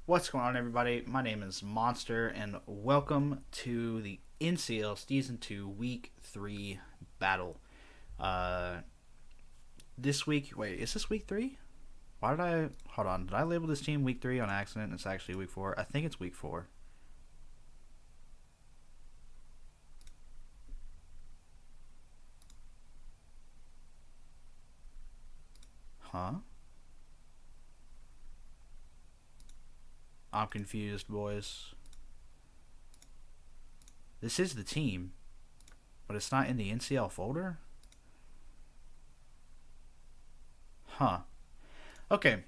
What's going on, everybody? My name is Monster, and welcome to the NCL Season 2 Week 3 battle. Uh, this week, wait, is this Week 3? Why did I, hold on, did I label this team Week 3 on accident? It's actually Week 4. I think it's Week 4. Huh? I'm confused, boys. This is the team, but it's not in the NCL folder? Huh. Okay,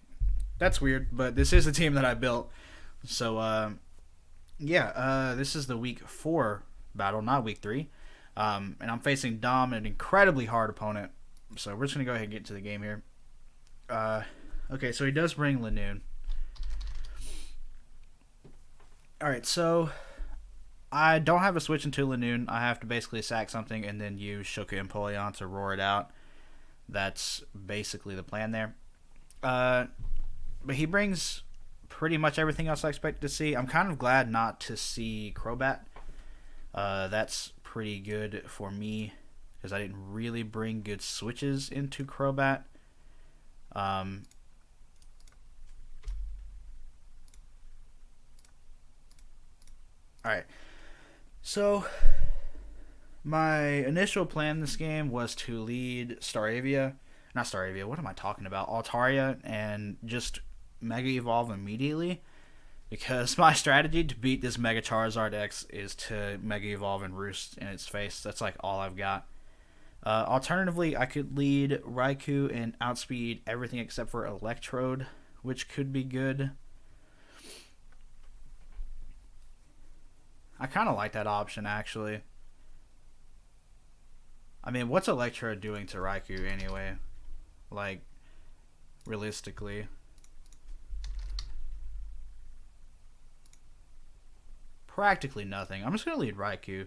that's weird, but this is the team that I built. So, this is the Week 4 battle, not Week 3. And I'm facing Dom, an incredibly hard opponent. So we're just going to go ahead and get to the game here. Okay, so he does bring Lanoon. Alright, so I don't have a switch into Lanoon. I have to basically sack something and then use Shuka Empoleon to roar it out. That's basically the plan there. But he brings pretty much everything else I expected to see. I'm kind of glad not to see Crobat. That's pretty good for me because I didn't really bring good switches into Crobat. Alright, so my initial plan in this game was to lead not Staravia, what am I talking about? Altaria, and just Mega Evolve immediately. Because my strategy to beat this Mega Charizard X is to Mega Evolve and Roost in its face. That's like all I've got. Alternatively, I could lead Raikou and outspeed everything except for Electrode, which could be good. I kind of like that option, actually. I mean, what's Electrode doing to Raikou anyway? Like, realistically. Practically nothing. I'm just going to lead Raikou.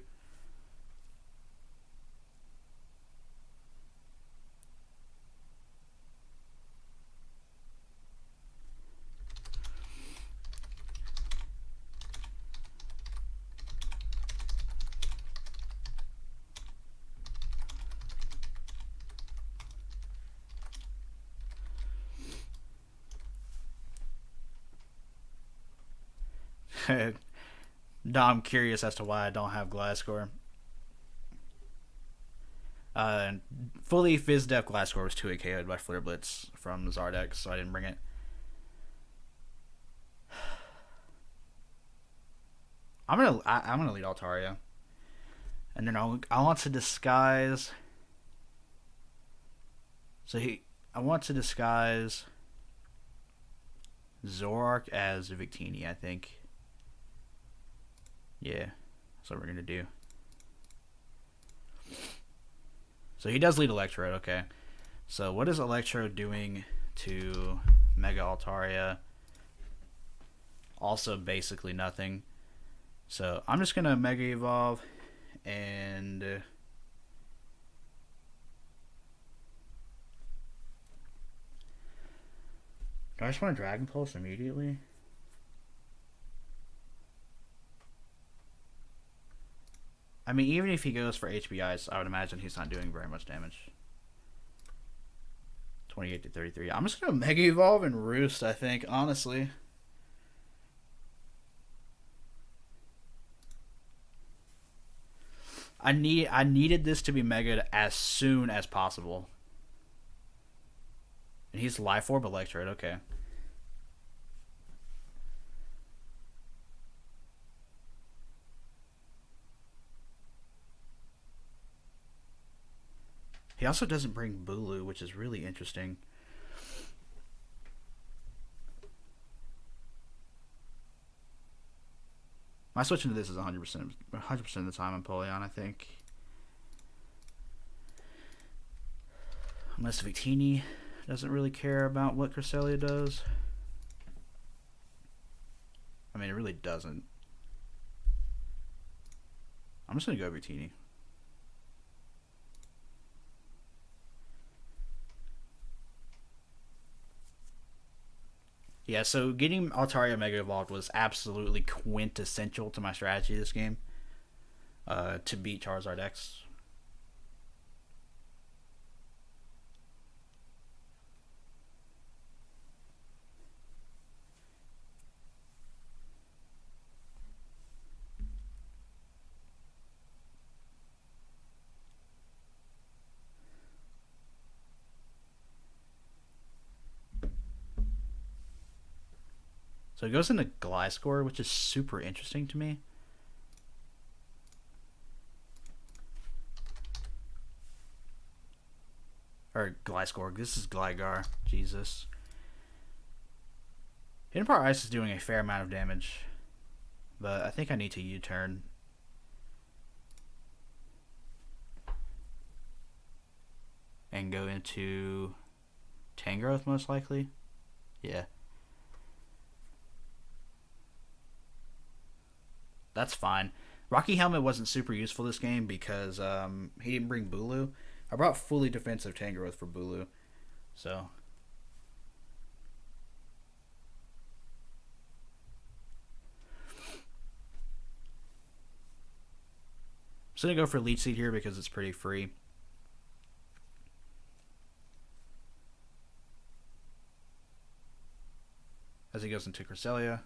Now I'm curious as to why I don't have Gliscor. Uh, Fully Fizz Def Gliscor was 2 KO'd by Flare Blitz from Zardex, so I didn't bring it. I'm gonna lead Altaria, and then I want to disguise. I want to disguise Zoroark as Victini, I think. Yeah, that's what we're gonna do. So he does lead Electrode, okay. So what is Electrode doing to Mega Altaria? Also basically nothing. So I'm just gonna Mega Evolve and I just want to Dragon Pulse immediately. I mean, even if he goes for HBIs, I would imagine he's not doing very much damage. 28 to 33. I'm just gonna Mega Evolve and Roost, I think, honestly. I needed this to be Mega as soon as possible. And he's Life Orb Electrode, okay. He also doesn't bring Bulu, which is really interesting. My switch into this is 100% of the time on Empoleon, I think. Unless Victini doesn't really care about what Cresselia does. I mean, it really doesn't. I'm just going to go Victini. Yeah, so getting Altaria Mega Evolved was absolutely quintessential to my strategy this game to beat Charizard X. So it goes into Gliscor, which is super interesting to me. Or Gliscor. This is Gligar. Jesus. Hidden Power Ice is doing a fair amount of damage. But I think I need to U-turn. And go into Tangrowth, most likely. Yeah. That's fine. Rocky Helmet wasn't super useful this game because he didn't bring Bulu. I brought fully defensive Tangrowth for Bulu. So. I'm just going to go for Leech Seed here because it's pretty free. As he goes into Cresselia.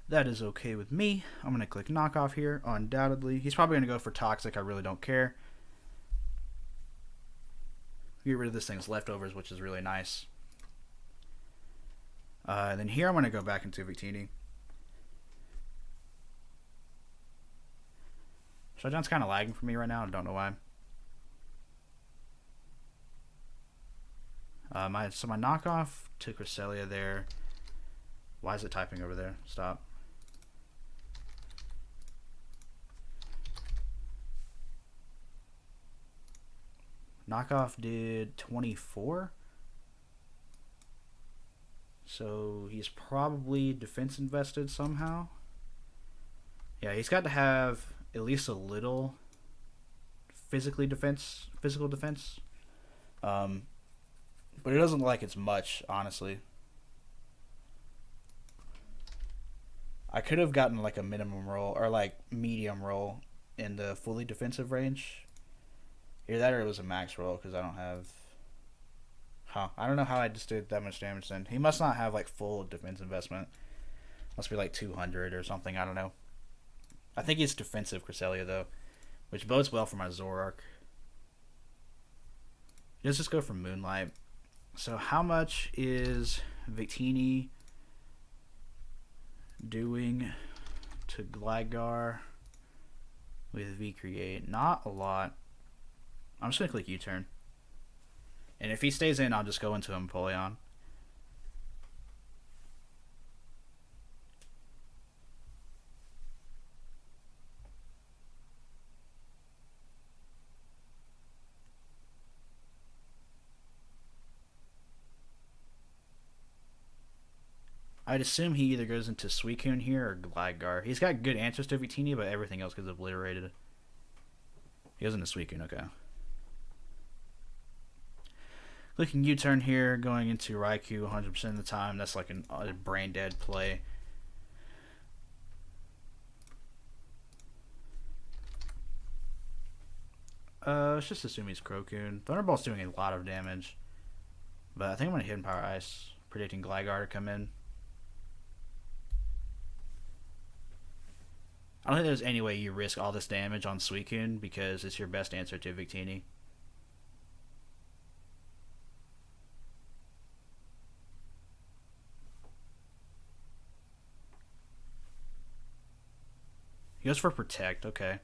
That is okay with me. I'm going to click knockoff here, undoubtedly. He's probably going to go for Toxic. I really don't care. Get rid of this thing's leftovers, which is really nice. Then here I'm going to go back into Victini. Shutdown's kind of lagging for me right now. I don't know why. So my knockoff to Cresselia there. Why is it typing over there? Stop. Knockoff did 24. So he's probably defense invested somehow. Yeah, he's got to have at least a little physical defense. But it doesn't look like it's much, honestly. I could have gotten like a minimum roll or like medium roll in the fully defensive range. Either that or it was a max roll because I don't have. I don't know how I just did that much damage then. He must not have like full defense investment. Must be like 200 or something. I don't know. I think he's defensive Cresselia though, which bodes well for my Zoroark. Let's just go for Moonlight. So how much is Victini doing to Gligar with V-Create? Not a lot. I'm just going to click U-turn. And if he stays in, I'll just go into Empoleon. I'd assume he either goes into Suicune here or Gligar. He's got good answers to Victini, but everything else gets obliterated. He goes into Suicune, okay. Clicking U-turn here, going into Raikou 100% of the time. That's like a brain-dead play. Let's just assume he's Crocoon. Thunderbolt's doing a lot of damage. But I think I'm going to Hidden Power Ice, predicting Gligar to come in. I don't think there's any way you risk all this damage on Suicune because it's your best answer to Victini. He goes for Protect, okay.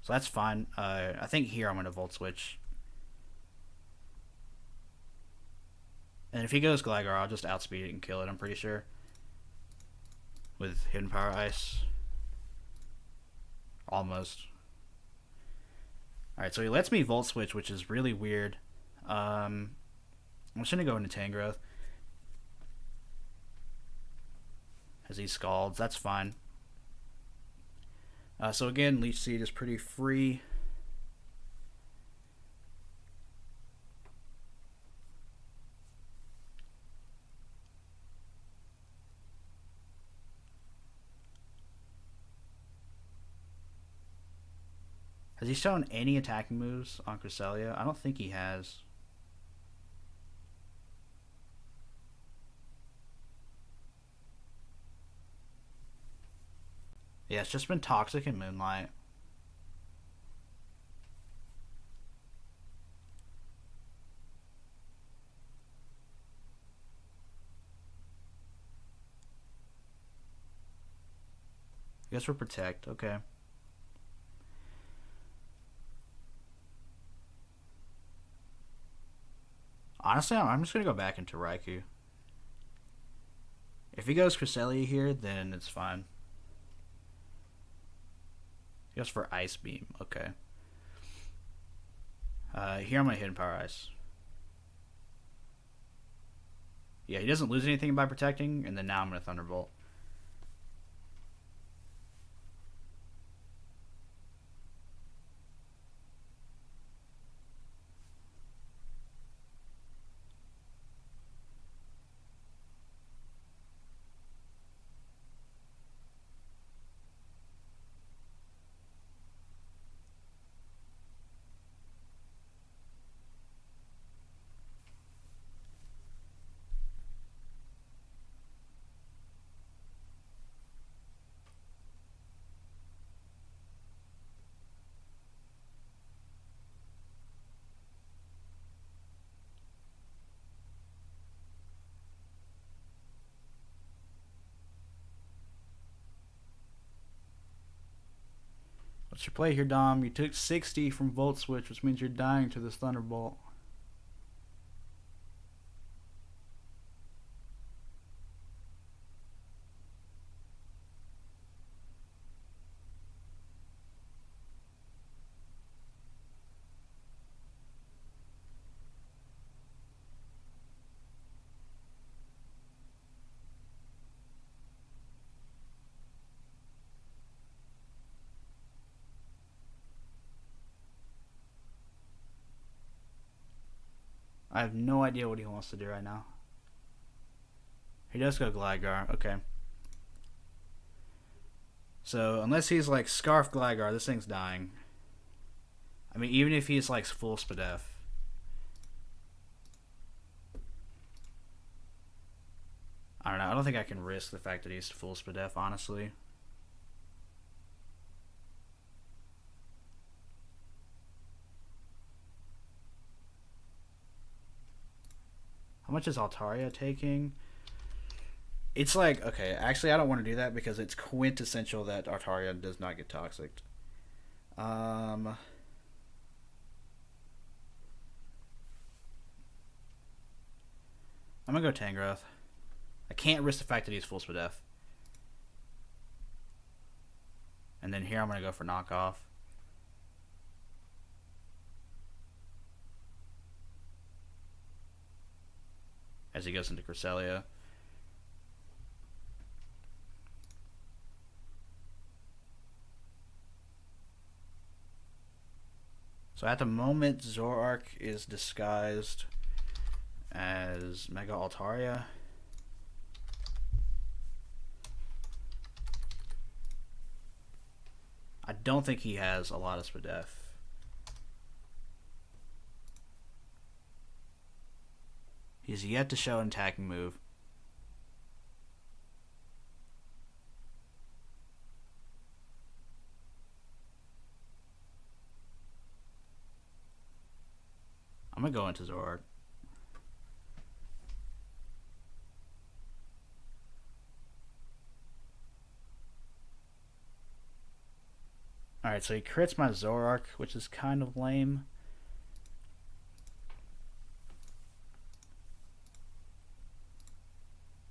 So that's fine. I think here I'm going to Volt Switch. And if he goes Gligar, I'll just outspeed it and kill it, I'm pretty sure. With Hidden Power Ice. Almost. Alright, so he lets me Volt Switch, which is really weird. I'm just going to go into Tangrowth. As he Scalds, that's fine. So again, Leech Seed is pretty free. Has he shown any attacking moves on Cresselia? I don't think he has. Yeah, it's just been Toxic and Moonlight. I guess we're Protect. Okay. Honestly, I'm just going to go back into Raikou. If he goes Cresselia here, then it's fine. He goes for Ice Beam. Okay. Here I'm going to Hidden Power Ice. Yeah, he doesn't lose anything by protecting, and then now I'm going to Thunderbolt. What's your play here, Dom? You took 60 from Volt Switch, which means you're dying to this Thunderbolt. I have no idea what he wants to do right now. He does go Gligar. Okay. So, unless he's like Scarf Gligar, this thing's dying. I mean, even if he's like full Spadef. I don't know. I don't think I can risk the fact that he's full Spadef, honestly. How much is Altaria taking? It's like, okay, actually I don't want to do that because it's quintessential that Altaria does not get Toxic. I'm going to go Tangrowth. I can't risk the fact that he's full Spadef. And then here I'm going to go for Knockoff. As he goes into Cresselia. So at the moment, Zoroark is disguised as Mega Altaria. I don't think he has a lot of Spadef. He's yet to show an attacking move. I'm going to go into Zoroark. Alright, so he crits my Zoroark, which is kind of lame.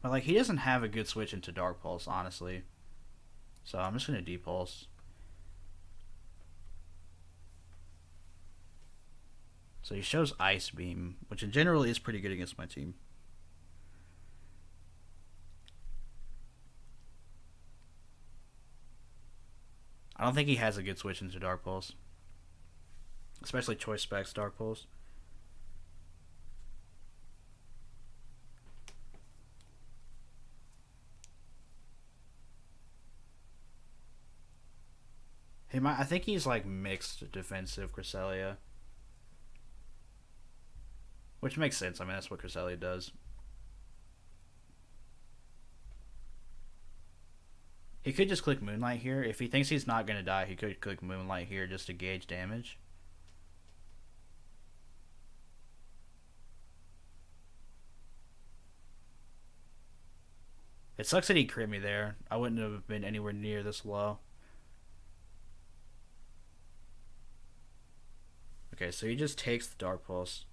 But, like, he doesn't have a good switch into Dark Pulse, honestly. So I'm just going to Depulse. So he shows Ice Beam, which in general is pretty good against my team. I don't think he has a good switch into Dark Pulse. Especially Choice Specs Dark Pulse. He might. I think he's like mixed defensive Cresselia, which makes sense. I mean, that's what Cresselia does. He could just click Moonlight here. If he thinks he's not gonna die, he could click Moonlight here just to gauge damage. It sucks that he crit me there. I wouldn't have been anywhere near this low. Okay, so he just takes the Dark Pulse.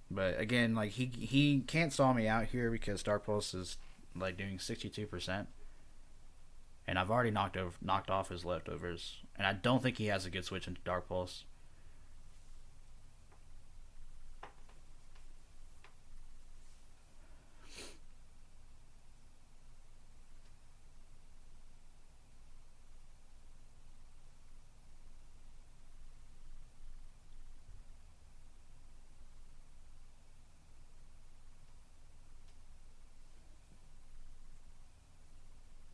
But again, like he can't stall me out here because Dark Pulse is like doing 62%. And I've already knocked off his leftovers. And I don't think he has a good switch into Dark Pulse.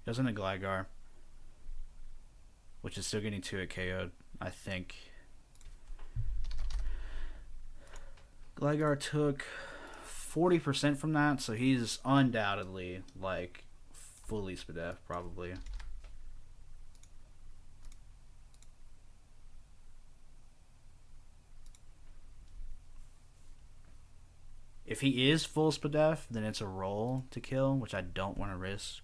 Doesn't a Gligar, which is still getting 2-hit KO'd, I think. Gligar took 40% from that, so he's undoubtedly like fully Spadef, probably. If he is full Spadef, then it's a roll to kill, which I don't want to risk.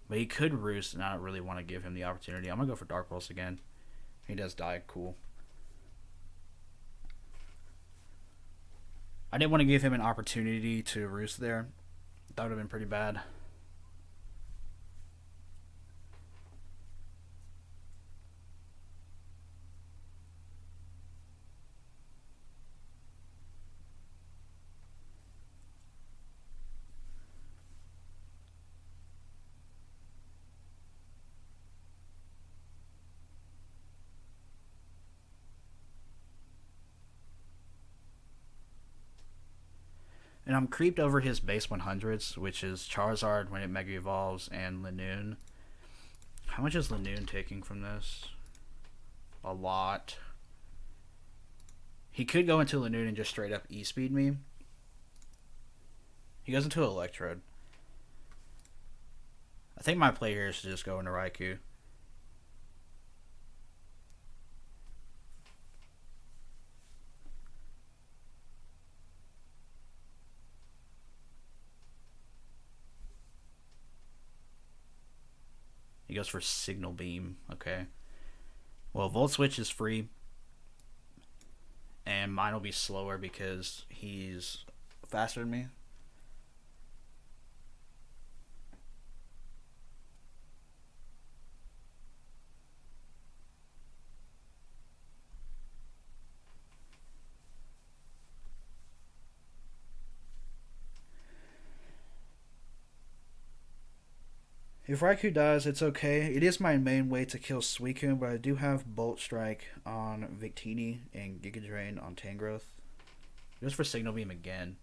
But he could roost, and I don't really want to give him the opportunity. I'm going to go for Dark Pulse again. He does die. Cool. I didn't want to give him an opportunity to roost there. That would have been pretty bad. And I'm creeped over his base 100s, which is Charizard when it Mega Evolves and Linoone. How much is Linoone taking from this? A lot. He could go into Linoone and just straight up E-Speed me. He goes into Electrode. I think my play here is to just go into Raikou. He goes for Signal Beam. Okay. Well, Volt Switch is free. And mine will be slower because he's faster than me. If Raikou dies, it's okay. It is my main way to kill Suicune, but I do have Bolt Strike on Victini and Giga Drain on Tangrowth. It goes for Signal Beam again.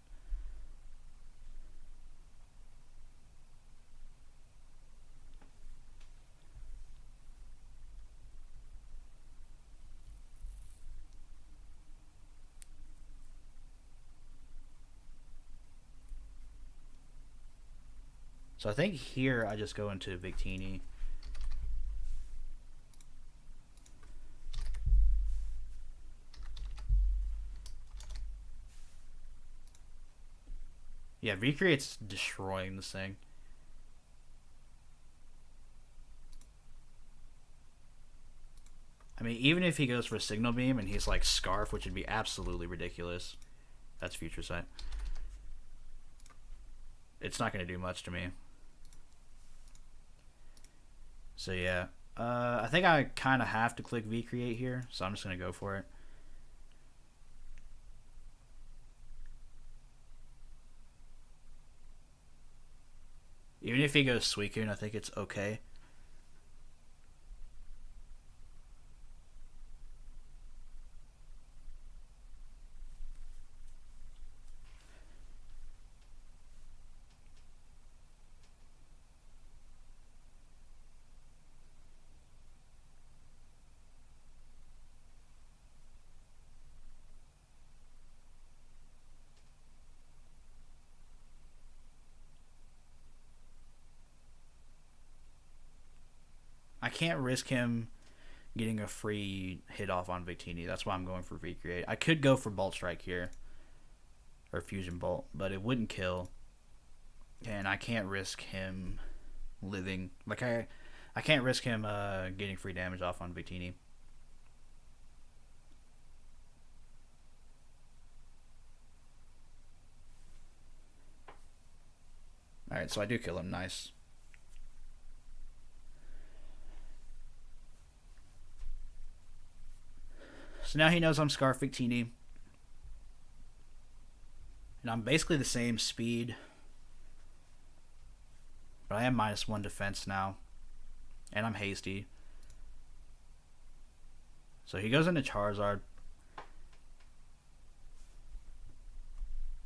So I think here I just go into Victini. Yeah, V-Create's destroying this thing. I mean, even if he goes for a Signal Beam and he's like Scarf, which would be absolutely ridiculous. That's Future Sight. It's not going to do much to me. So yeah, I think I kind of have to click V-Create here, so I'm just going to go for it. Even if he goes Suicune, I think it's okay. can't risk him getting a free hit off on Victini. That's why I'm going for Recreate. I could go for Bolt Strike here, or Fusion Bolt, but it wouldn't kill, and I can't risk him living. Like I can't risk him getting free damage off on Victini. Alright, so I do kill him. Nice. So now he knows I'm Scarf Victini. And I'm basically the same speed. But I am -1 defense now. And I'm hasty. So he goes into Charizard.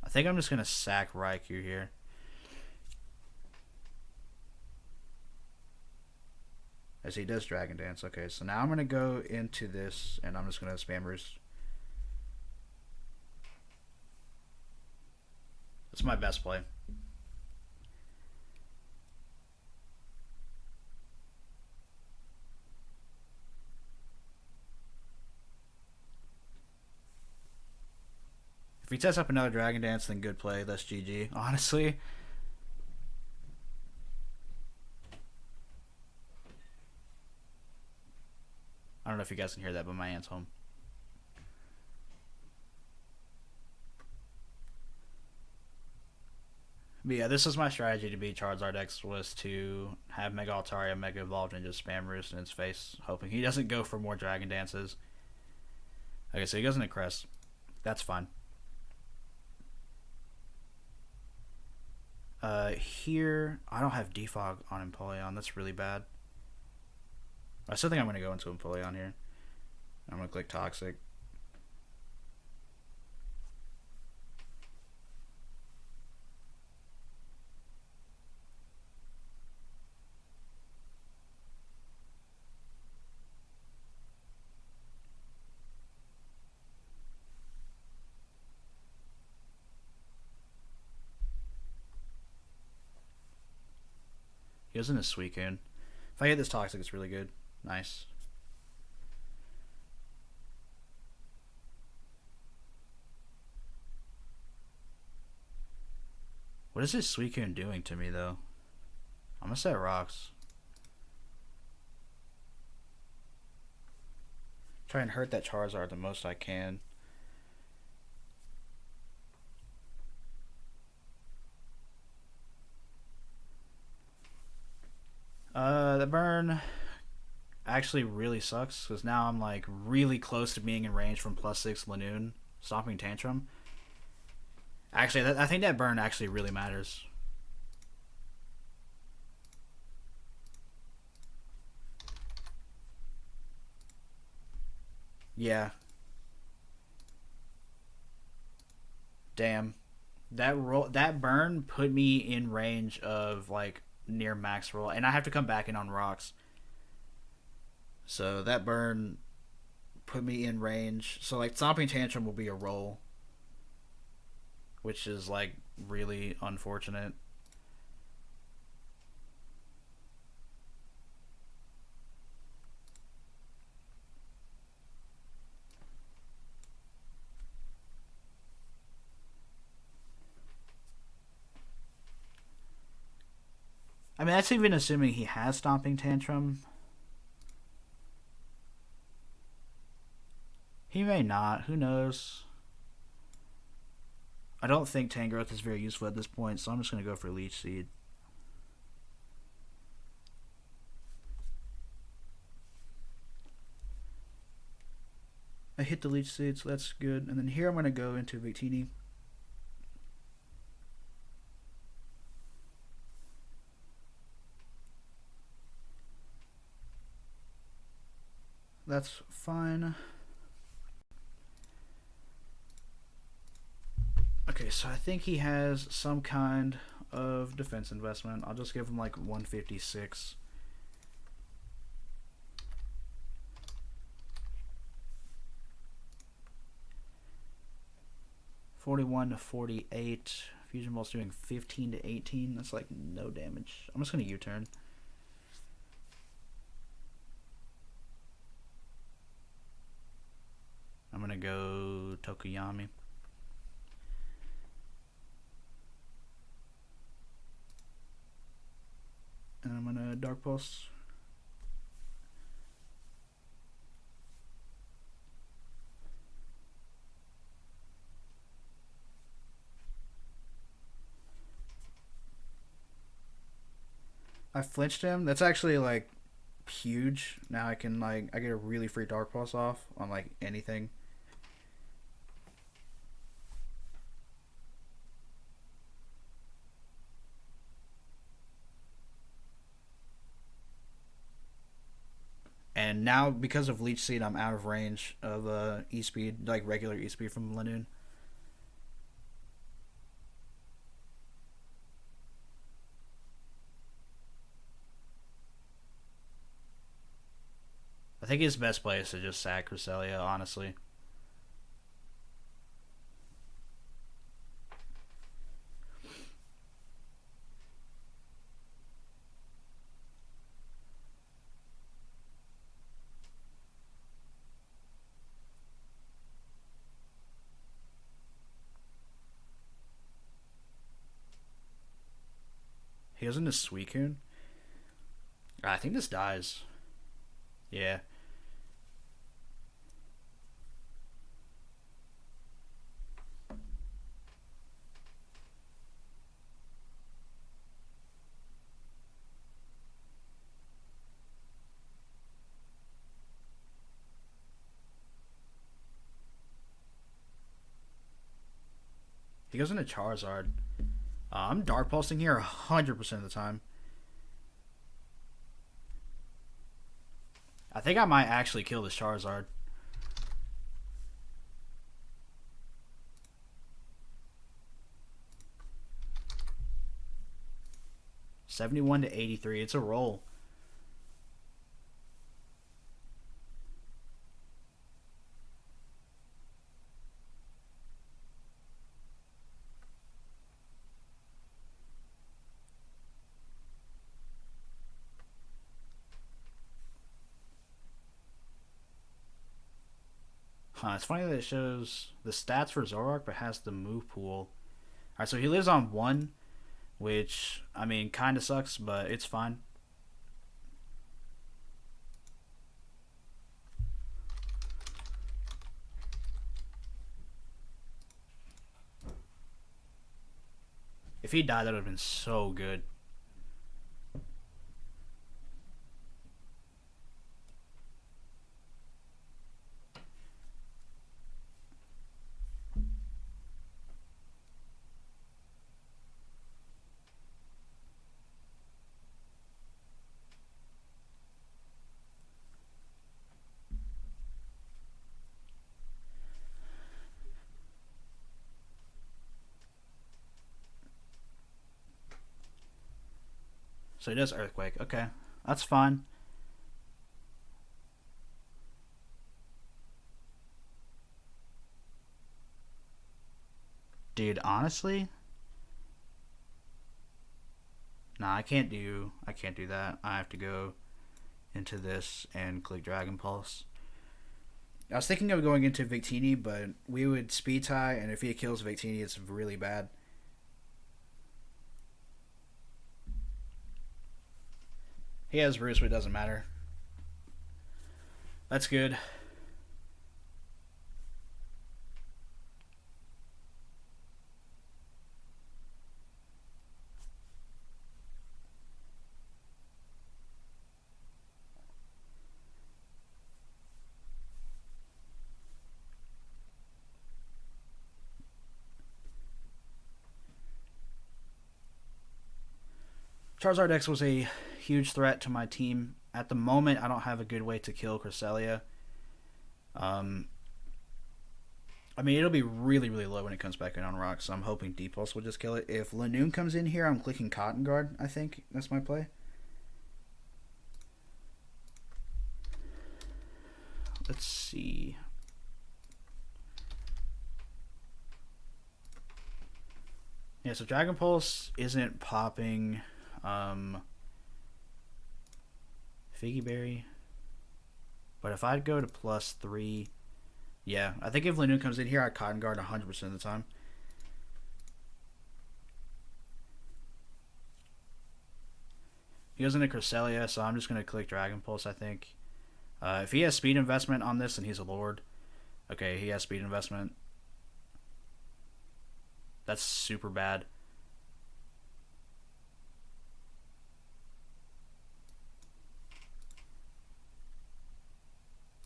I think I'm just going to sack Raikou here. As he does Dragon Dance. Okay, so now I'm going to go into this, and I'm just going to spam Roost. That's my best play. If he sets up another Dragon Dance, then good play. That's GG, honestly. I don't know if you guys can hear that, but my aunt's home. But yeah, this is my strategy to beat Charizard X, was to have Mega Altaria Mega Evolved and just spam Roost in his face, hoping he doesn't go for more Dragon Dances. Okay, so he goes into Crest. That's fine. Here, I don't have Defog on Empoleon. That's really bad. I still think I'm going to go into Empoleon here. I'm going to click Toxic. He goes into Suicune. If I hit this Toxic, it's really good. Nice. What is this Suicune doing to me, though? I'm gonna set Rocks. Try and hurt that Charizard the most I can. The burn actually really sucks, because now I'm like really close to being in range from +6 Lanoon stopping Tantrum. Actually, I think that burn actually really matters. Yeah. Damn. That burn put me in range of like near max roll, and I have to come back in on Rocks. So that burn put me in range. So like stopping Tantrum will be a roll, which is like really unfortunate. I mean, that's even assuming he has Stomping Tantrum. He may not. Who knows? I don't think Tangrowth is very useful at this point, so I'm just going to go for Leech Seed. I hit the Leech Seed, so that's good. And then here I'm going to go into Victini. That's fine. Okay, so I think he has some kind of defense investment. I'll just give him like 156. $41 to 48. Fusion Bolt's doing 15 to 18. That's like no damage. I'm just gonna U-turn. I'm gonna go Tokuyami. And I'm gonna Dark Pulse. I flinched him. That's actually like huge. Now I can I get a really free Dark Pulse off on like anything. And now because of Leech Seed, I'm out of range of E-Speed, like regular E-Speed from Lanoon. I think his best play is to just sack Cresselia, honestly. He goes into Suicune. I think this dies. Yeah. He goes into Charizard. I'm Dark Pulsing here 100% of the time. I think I might actually kill this Charizard. $71 to $83. It's a roll. It's funny that it shows the stats for Zoroark, but has the move pool. Alright, so he lives on 1, which, I mean, kind of sucks, but it's fine. If he died, that would have been so good. So he does Earthquake. Okay, that's fine. Dude, honestly, nah, I can't do that. I have to go into this and click Dragon Pulse. I was thinking of going into Victini, but we would speed tie, and if he kills Victini, it's really bad. He has Roost, but it doesn't matter. That's good. Charizard X was a huge threat to my team. At the moment, I don't have a good way to kill Cresselia. I mean, it'll be really, really low when it comes back in on rocks, so I'm hoping Deep Pulse will just kill it. If Lanoon comes in here, I'm clicking Cotton Guard, I think. That's my play. Let's see. Yeah, so Dragon Pulse isn't popping. Figgy Berry. But if I'd go to +3, Yeah, I think if Lanoon comes in here, I Cotton Guard 100% of the time. He goes into Cresselia, so I'm just going to click Dragon Pulse, I think. If he has speed investment on this, then he's a Lord. Okay, he has speed investment. That's super bad.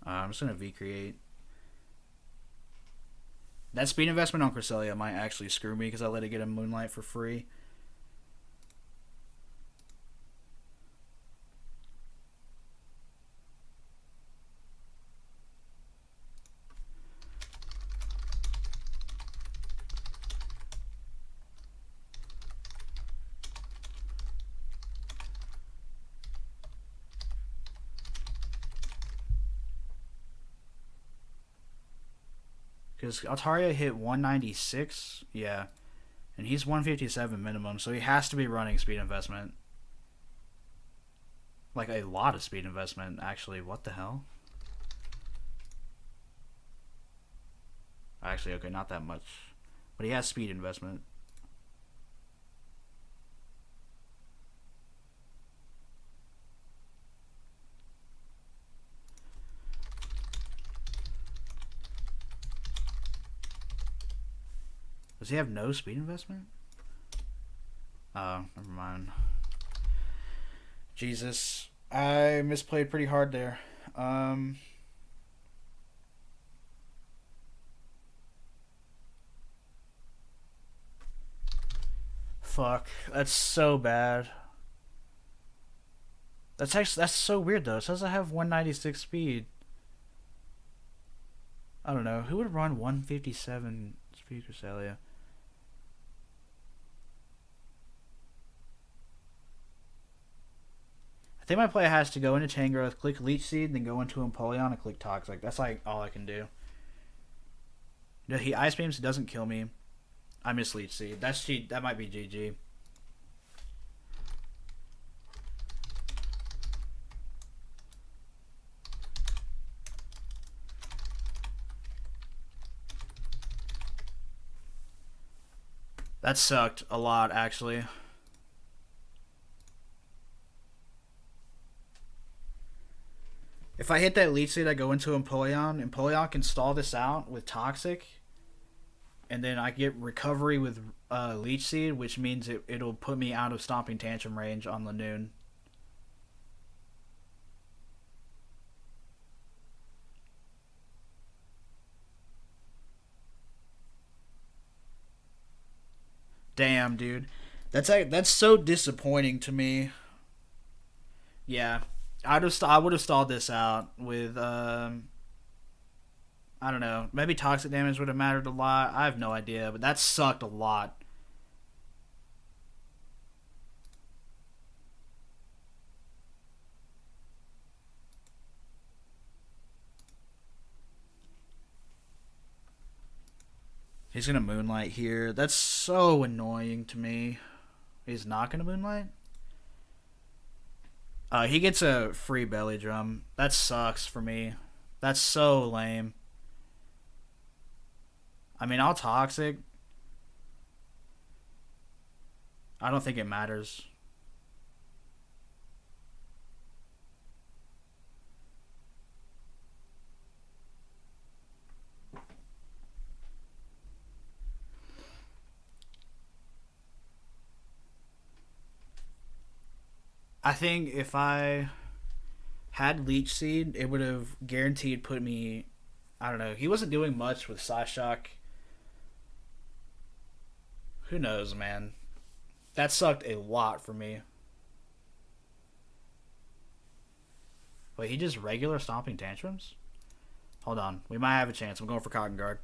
I'm just going to V-Create. That speed investment on Cresselia might actually screw me because I let it get a Moonlight for free. Because Altaria hit 196, yeah, and he's 157 minimum, so he has to be running speed investment. Like a lot of speed investment, actually. What the hell? Actually, okay, not that much. But he has speed investment. Does he have no speed investment? Oh, never mind. Jesus. I misplayed pretty hard there. Fuck. That's so bad. That's so weird though. It says I have 196 speed. I don't know. Who would run 157 speed Cresselia? I think my play has to go into Chain Growth, click Leech Seed, then go into Empoleon and click Toxic. That's like all I can do. He Ice Beams, doesn't kill me. I miss Leech Seed. That might be GG. That sucked a lot, actually. If I hit that Leech Seed, I go into Empoleon. Empoleon can stall this out with Toxic. And then I get Recovery with Leech Seed, which means it'll put me out of Stomping Tantrum range on Lanoon. Damn, dude. That's so disappointing to me. Yeah. I would have stalled this out with I don't know. Maybe toxic damage would have mattered a lot. I have no idea, but that sucked a lot. He's gonna Moonlight here. That's so annoying to me. He's not gonna Moonlight? He gets a free belly drum. That sucks for me. That's so lame. I mean, I'll toxic. I don't think it matters. I think if I had Leech Seed, it would have guaranteed put me. I don't know. He wasn't doing much with Psyshock. Who knows, man? That sucked a lot for me. Wait, he just regular Stomping Tantrums? Hold on. We might have a chance. I'm going for Cotton Guard.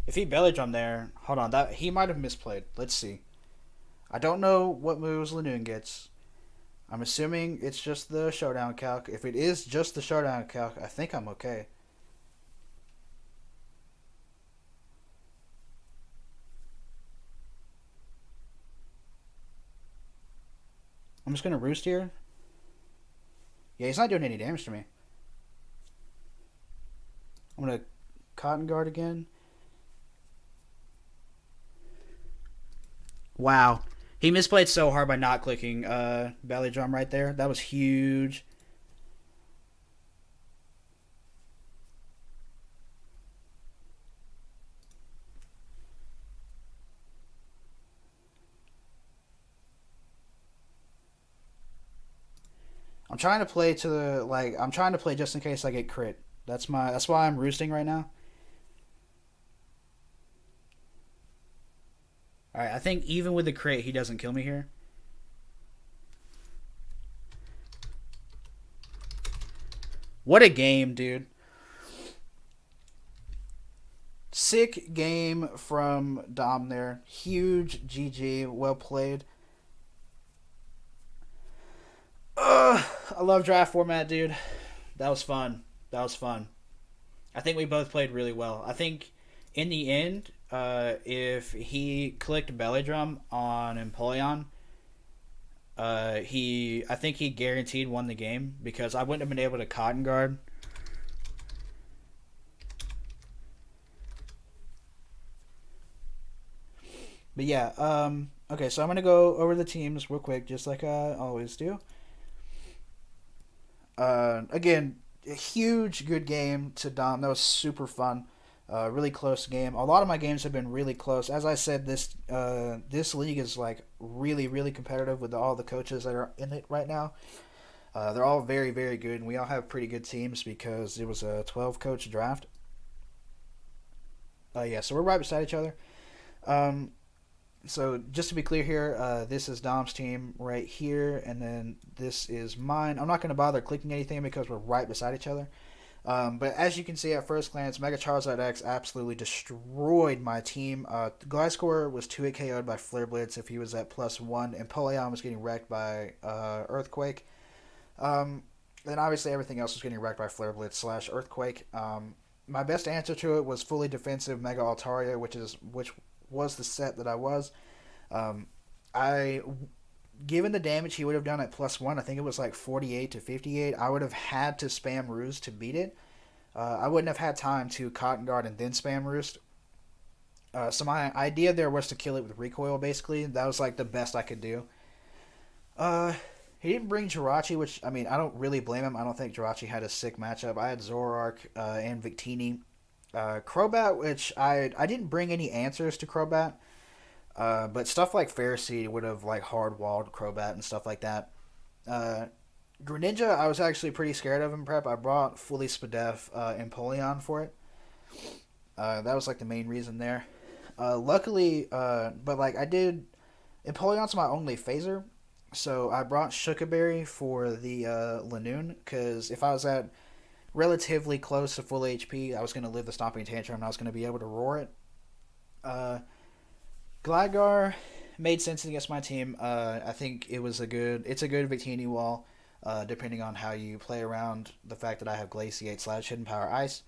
If he Belly Drum there, hold on. That he might have misplayed. Let's see. I don't know what moves Lanoon gets. I'm assuming it's just the Showdown calc. If it is just the Showdown calc, I think I'm okay. I'm just going to Roost here. Yeah, he's not doing any damage to me. I'm gonna cotton guard again. Wow. He misplayed so hard by not clicking belly drum right there. That was huge. I'm trying to play to the I'm trying to play just in case I get crit. That's why I'm roosting right now. All right, I think even with the crit he doesn't kill me here. What a game, dude. Sick game from Dom there. Huge GG. Well played. I love draft format, dude. That was fun. That was fun. I think we both played really well. I think in the end, if he clicked belly drum on Empoleon, I think he guaranteed won the game because I wouldn't have been able to cotton guard. But yeah, okay, so I'm gonna go over the teams real quick, just like I always do. Again, a huge good game to Dom. That was super fun. Really close game. A lot of my games have been really close. As I said, this league is like really competitive with all the coaches that are in it right now. They're all very good, and we all have pretty good teams because it was a 12 coach draft. Yeah, so we're right beside each other. Um, so just to be clear here, this is Dom's team right here, and then this is mine. I'm not going to bother clicking anything because we're right beside each other. But as you can see at first glance, Mega Charizard X absolutely destroyed my team. Gliscor was 2-hit KO'd by Flare Blitz if he was at +1, and Poleon was getting wrecked by Earthquake. Then obviously everything else was getting wrecked by Flare Blitz / Earthquake. My best answer to it was fully defensive Mega Altaria, which was the set that I was. I given the damage he would have done at +1, I think it was like 48 to 58. I would have had to spam Roost to beat it. I wouldn't have had time to Cotton Guard and then spam Roost. So my idea there was to kill it with recoil. Basically, that was like the best I could do. He didn't bring Jirachi, which I mean I don't really blame him. I don't think Jirachi had a sick matchup. I had Zoroark and Victini. Crobat, which I didn't bring any answers to Crobat, but stuff like Ferroseed would have like hard walled Crobat and stuff like that. Greninja, I was actually pretty scared of in prep. I brought fully Spadef and Polion for it. That was like the main reason there. Luckily, but like I did, Empoleon's my only phaser, so I brought Shukaberry for the Lanoon because if I was at relatively close to full HP, I was going to live the Stomping Tantrum and I was going to be able to roar it. Gligar made sense against my team. I think it's a good Victini wall, depending on how you play around the fact that I have Glaciate / Hidden Power Ice.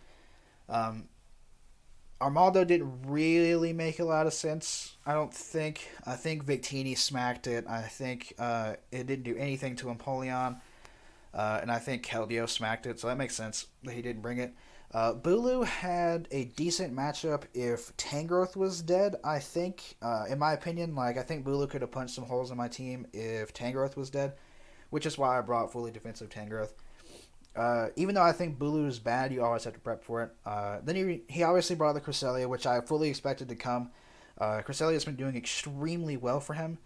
Armaldo didn't really make a lot of sense, I don't think. I think Victini smacked it. I think it didn't do anything to Empoleon. And I think Keldeo smacked it, so that makes sense that he didn't bring it. Bulu had a decent matchup if Tangrowth was dead, I think. In my opinion, I think Bulu could have punched some holes in my team if Tangrowth was dead, which is why I brought fully defensive Tangrowth. Even though I think Bulu is bad, you always have to prep for it. Then he obviously brought the Cresselia, which I fully expected to come. Cresselia has been doing extremely well for him.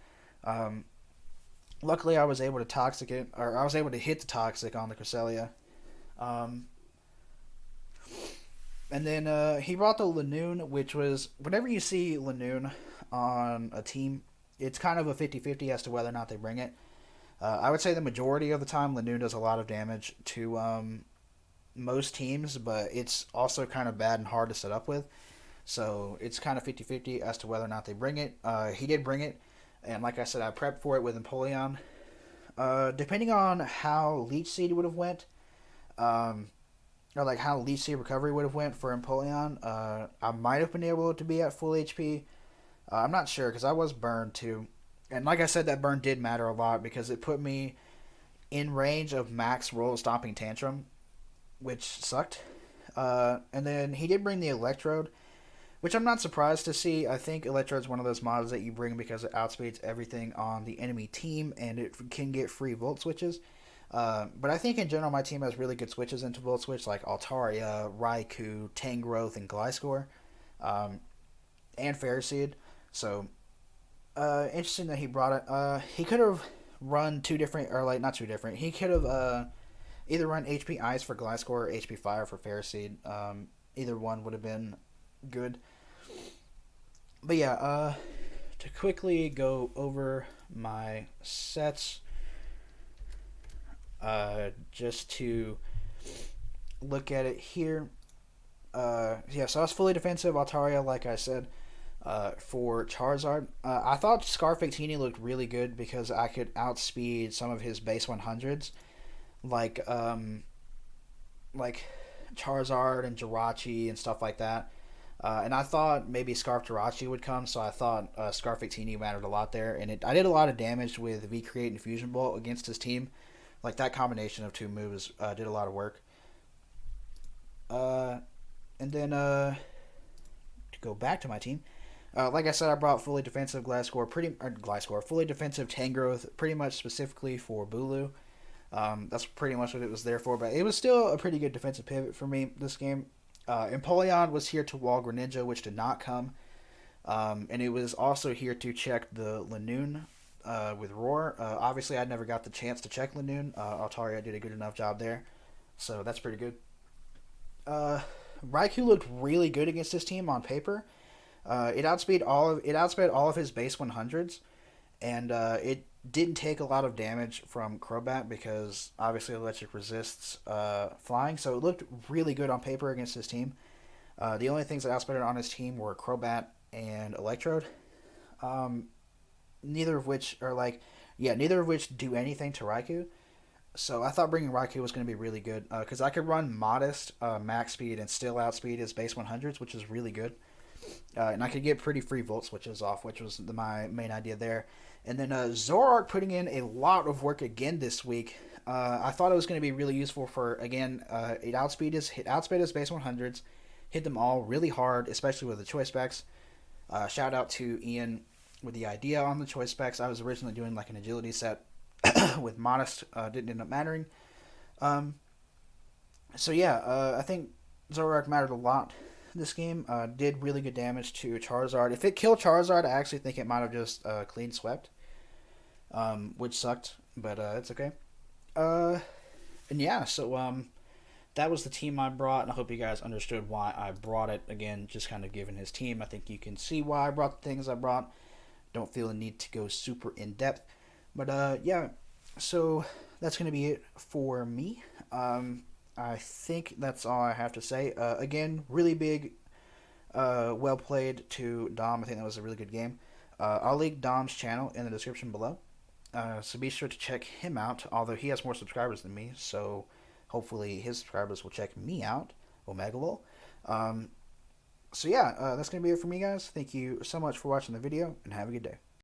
Luckily, I was able to toxic it, or I was able to hit the toxic on the Cresselia. And then he brought the Lanoon, which was, whenever you see Lanoon on a team, it's kind of a 50-50 as to whether or not they bring it. I would say the majority of the time, Lanoon does a lot of damage to most teams, but it's also kind of bad and hard to set up with. So it's kind of 50-50 as to whether or not they bring it. He did bring it, and like I said, I prepped for it with Empoleon. Depending on how Leech Seed would have went, or like how Leech Seed recovery would have went for Empoleon, I might have been able to be at full HP. I'm not sure because I was burned too. And like I said, that burn did matter a lot because it put me in range of Max roll stomping tantrum, which sucked. And then he did bring the electrode, which I'm not surprised to see. I think electrode's one of those mods that you bring because it outspeeds everything on the enemy team and it can get free volt switches. But I think in general my team has really good switches into volt switch like Altaria, Raikou, Tangrowth, and Gliscor, um, and Ferroseed. So interesting that he brought it. He could have run two different, or like not two different. He could have either run HP Ice for Gliscor or HP Fire for Ferroseed. Either one would have been good. But yeah, to quickly go over my sets, just to look at it here. Yeah, so I was fully defensive Altaria, like I said. For Charizard, I thought Scarfectini looked really good because I could outspeed some of his base 100s, like like Charizard and Jirachi and stuff like that. And I thought maybe Scarf Jirachi would come, so I thought Scarfectini mattered a lot there. And I did a lot of damage with V Create and Fusion Bolt against his team. Like that combination of two moves did a lot of work. And then to go back to my team, like I said, I brought fully defensive fully defensive Tangrowth, pretty much specifically for Bulu. That's pretty much what it was there for, but it was still a pretty good defensive pivot for me this game. Empoleon was here to wall Greninja, which did not come, and it was also here to check the Lanoon with Roar. Obviously, I never got the chance to check Lanoon. Altaria did a good enough job there, so that's pretty good. Raikou looked really good against this team on paper. It outsped all of his base 100s, and it didn't take a lot of damage from Crobat because obviously electric resists flying, so it looked really good on paper against his team. The only things that outsped it on his team were Crobat and Electrode, neither of which do anything to Raikou. So I thought bringing Raikou was going to be really good because I could run modest max speed and still outspeed his base 100s, which is really good. And I could get pretty free volt switches off, which was my main idea there. And then Zoroark putting in a lot of work again this week. I thought it was going to be really useful for, again, it outsped his base 100s, hit them all really hard, especially with the choice specs. Shout out to Ian with the idea on the choice specs. I was originally doing like an agility set with modest, didn't end up mattering. So yeah, I think Zoroark mattered a lot this game. Did really good damage to Charizard. If it killed Charizard, I actually think it might have just clean swept, which sucked, but it's okay. And yeah, so that was the team I brought, and I hope you guys understood why I brought it. Again, just kind of given his team, I think you can see why I brought the things I brought. Don't feel the need to go super in depth, but yeah. So that's gonna be it for me. I think that's all I have to say. Again, really big, well played to Dom. I think that was a really good game. I'll link Dom's channel in the description below. So be sure to check him out, although he has more subscribers than me, so hopefully his subscribers will check me out, Omegalol. So yeah, that's going to be it for me, guys. Thank you so much for watching the video, and have a good day.